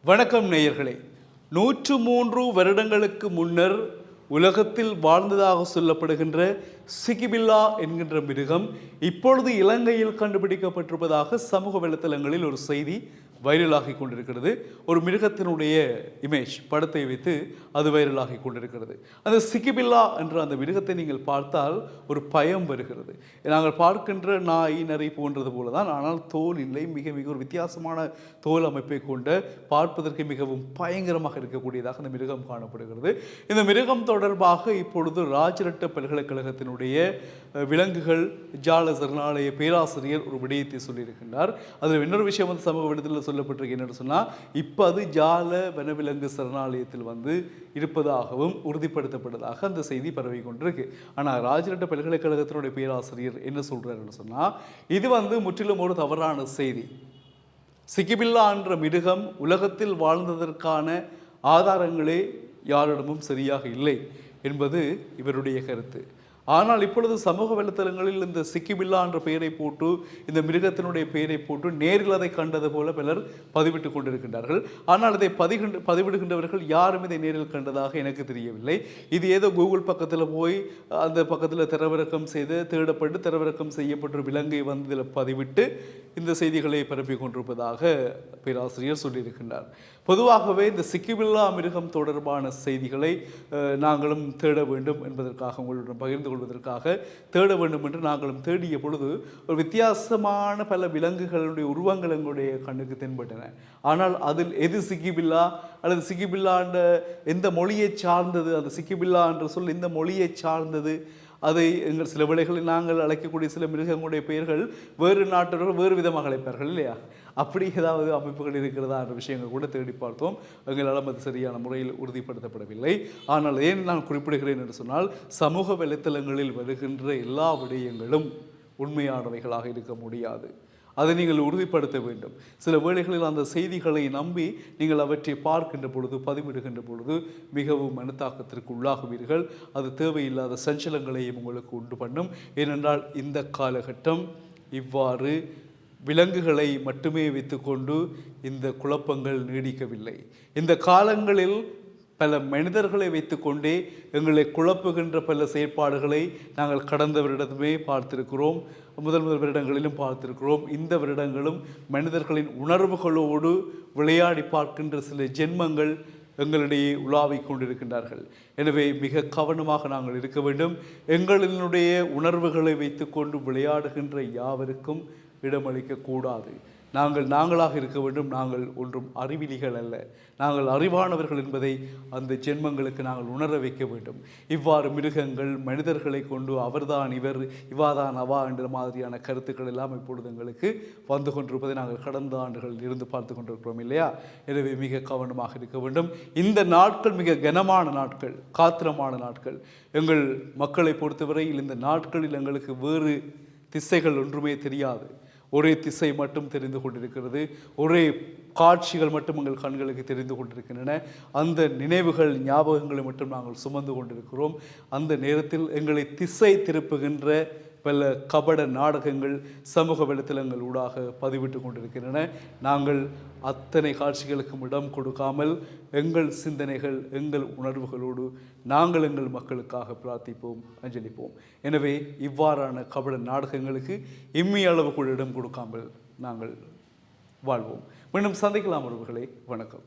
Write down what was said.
வணக்கம் நேயர்களே. 103 வருடங்களுக்கு முன்னர் உலகத்தில் வாழ்ந்ததாக சொல்லப்படுகின்ற சிகிபில்லா என்கின்ற மிருகம் இப்பொழுது இலங்கையில் கண்டுபிடிக்கப்பட்டிருப்பதாக சமூக வலைத்தளங்களில் ஒரு செய்தி வைரலாகி கொண்டிருக்கிறது. ஒரு மிருகத்தினுடைய இமேஜ் படத்தை வைத்து அது வைரலாகி கொண்டிருக்கிறது. அந்த சிகிபில்லா என்ற அந்த மிருகத்தை நீங்கள் பார்த்தால் ஒரு பயம் வருகிறது. நாங்கள் பார்க்கின்ற நாய் நரி போன்றது போல தான், ஆனால் தோல் இல்லை, மிக மிக ஒரு வித்தியாசமான தோல் அமைப்பை கொண்ட பார்ப்பதற்கு மிகவும் பயங்கரமாக இருக்கக்கூடியதாக அந்த மிருகம் காணப்படுகிறது. இந்த மிருகம் தொடர்பாக இப்பொழுது ராஜரட்ட பல்கலைக்கழகத்தினுடைய விலங்குகள் ஜால சரணாலய பேராசிரியர் ஒரு விடயத்தை சொல்லியிருக்கின்றார். அதில் இன்னொரு விஷயம் வந்து சமூக விடத்தில் சொல்லப்பட்டிருக்கு. என்னென்னு சொன்னால், இப்போ அது ஜால வனவிலங்கு சரணாலயத்தில் வந்து இருப்பதாகவும் உறுதிப்படுத்தப்பட்டதாக அந்த செய்தி பரவி கொண்டிருக்கு. ஆனால் ராஜரட்ட பல்கலைக்கழகத்தினுடைய பேராசிரியர் என்ன சொல்றாருன்னு சொன்னால், இது வந்து முற்றிலும் ஒரு தவறான செய்தி. சிகிபில்லா என்ற மிருகம் உலகத்தில் வாழ்ந்ததற்கான ஆதாரங்களே யாரிடமும் சரியாக இல்லை என்பது இவருடைய கருத்து. ஆனால் இப்பொழுது சமூக வலைத்தளங்களில் இந்த சிகிபில்லா என்ற பெயரை போட்டு, இந்த மிருகத்தினுடைய பெயரை போட்டு நேரில் அதை கண்டது போல பலர் பதிவிட்டு கொண்டிருக்கின்றார்கள். ஆனால் இதை பதிவிடுகின்றவர்கள் யாரும் இதை நேரில் கண்டதாக எனக்கு தெரியவில்லை. இது ஏதோ கூகுள் பக்கத்தில் போய் அந்த பக்கத்தில் தரவிறக்கம் செய்து தேடப்பட்டு தரவிறக்கம் செய்யப்பட்ட விலங்கை வந்து இதில் பதிவிட்டு இந்த செய்திகளை பரப்பி கொண்டிருப்பதாக பேராசிரியர் சொல்லியிருக்கின்றார். பொதுவாகவே இந்த சிகிபில்லா மிருகம் தொடர்பான செய்திகளை நாங்களும் தேட வேண்டும் என்பதற்காக, உங்களுடன் பகிர்ந்து கொள்வதற்காக தேட வேண்டும் என்று நாங்களும் தேடிய பொழுது ஒரு வித்தியாசமான பல விலங்குகளுடைய உருவங்கள் எங்களுடைய கண்ணுக்கு தென்பட்டன. ஆனால் அதில் எது சிகிபில்லா அல்லது சிகிபில்லா என்ற எந்த மொழியை சார்ந்தது, அந்த சிகிபில்லா என்ற சொல் எந்த மொழியை சார்ந்தது, அதை எங்கள் சில வேளைகளில் நாங்கள் அழைக்கக்கூடிய சில மிருகங்களுடைய பெயர்கள் வேறு நாட்டவர்கள் வேறு விதமாக அழைப்பார்கள் இல்லையா? அப்படி ஏதாவது அமைப்புகள் இருக்கிறதா என்ற விஷயங்கள் கூட தேடி பார்த்தோம். எங்களால் அது சரியான முறையில் உறுதிப்படுத்தப்படவில்லை. ஆனால் ஏன் நான் குறிப்பிடுகிறேன் என்று சொன்னால், சமூக வலைத்தளங்களில் வருகின்ற எல்லா விடயங்களும் உண்மையானவைகளாக இருக்க முடியாது. அதை நீங்கள் உறுதிப்படுத்த வேண்டும். சில வேளைகளில் அந்த செய்திகளை நம்பி நீங்கள் அவற்றை பார்க்கின்ற பொழுது, பதிவிடுகின்ற பொழுது மிகவும் மனத்தாக்கத்திற்கு உள்ளாகுவீர்கள். அது தேவையில்லாத சஞ்சலங்களையும் உங்களுக்கு உண்டு பண்ணும். ஏனென்றால் இந்த காலகட்டம் இவ்வாறு விலங்குகளை மட்டுமே வைத்துக்கொண்டு இந்த குழப்பங்கள் நீடிக்கவில்லை. இந்த காலங்களில் பல மனிதர்களை வைத்துக்கொண்டே எங்களை குழப்புகின்ற பல செயற்பாடுகளை நாங்கள் கடந்த வருடமே பார்த்திருக்கிறோம், முதல் வருடங்களிலும் பார்த்திருக்கிறோம். இந்த வருடங்களும் மனிதர்களின் உணர்வுகளோடு விளையாடி பார்க்கின்ற சில ஜென்மங்கள் எங்களிடையே உலாவிக் கொண்டிருக்கின்றார்கள். எனவே மிக கவனமாக நாங்கள் இருக்க வேண்டும். எங்களினுடைய உணர்வுகளை வைத்துக்கொண்டு விளையாடுகின்ற யாவருக்கும் இடமளிக்கக்கூடாது. நாங்களாக இருக்க வேண்டும். நாங்கள் ஒன்றும் அறிவிலிகள் அல்ல, நாங்கள் அறிவானவர்கள் என்பதை அந்த ஜென்மங்களுக்கு நாங்கள் உணர வைக்க வேண்டும். இவ்வாறு மிருகங்கள் மனிதர்களை கொண்டு அவர்தான் இவர், இவாதான் அவா என்ற மாதிரியான கருத்துக்கள் எல்லாம் இப்பொழுது எங்களுக்கு வந்து கொண்டிருப்பதை நாங்கள் கடந்த ஆண்டுகளில் இருந்து பார்த்து கொண்டிருக்கிறோம் இல்லையா? எனவே மிக கவனமாக இருக்க வேண்டும். இந்த நாட்கள் மிக கனமான நாட்கள், காத்திரமான நாட்கள். எங்கள் மக்களை பொறுத்தவரையில் இந்த நாட்களில் எங்களுக்கு வேறு திசைகள் ஒன்றுமே தெரியாது. ஒரே திசை மட்டும் தெரிந்து கொண்டிருக்கிறது, ஒரே காட்சிகள் மட்டும் எங்கள் கண்களுக்கு தெரிந்து கொண்டிருக்கின்றன. அந்த நினைவுகள் ஞாபகங்களை மட்டும் நாங்கள் சுமந்து கொண்டிருக்கிறோம். அந்த நேரத்தில் எங்களை திசை திருப்புகின்ற பல கபட நாடகங்கள் சமூக வலைத்தளங்கள் ஊடாக பதிவிட்டு கொண்டிருக்கின்றன. நாங்கள் அத்தனை காட்சிகளுக்கும் இடம் கொடுக்காமல் எங்கள் சிந்தனைகள், எங்கள் உணர்வுகளோடு நாங்கள் எங்கள் மக்களுக்காக பிரார்த்திப்போம், அஞ்சலிப்போம். எனவே இவ்வாறான கபட நாடகங்களுக்கு இம்மி அளவு கூட இடம் கொடுக்காமல் நாங்கள் வாழ்வோம். மீண்டும் சந்திக்கலாம் உறவுகளே. வணக்கம்.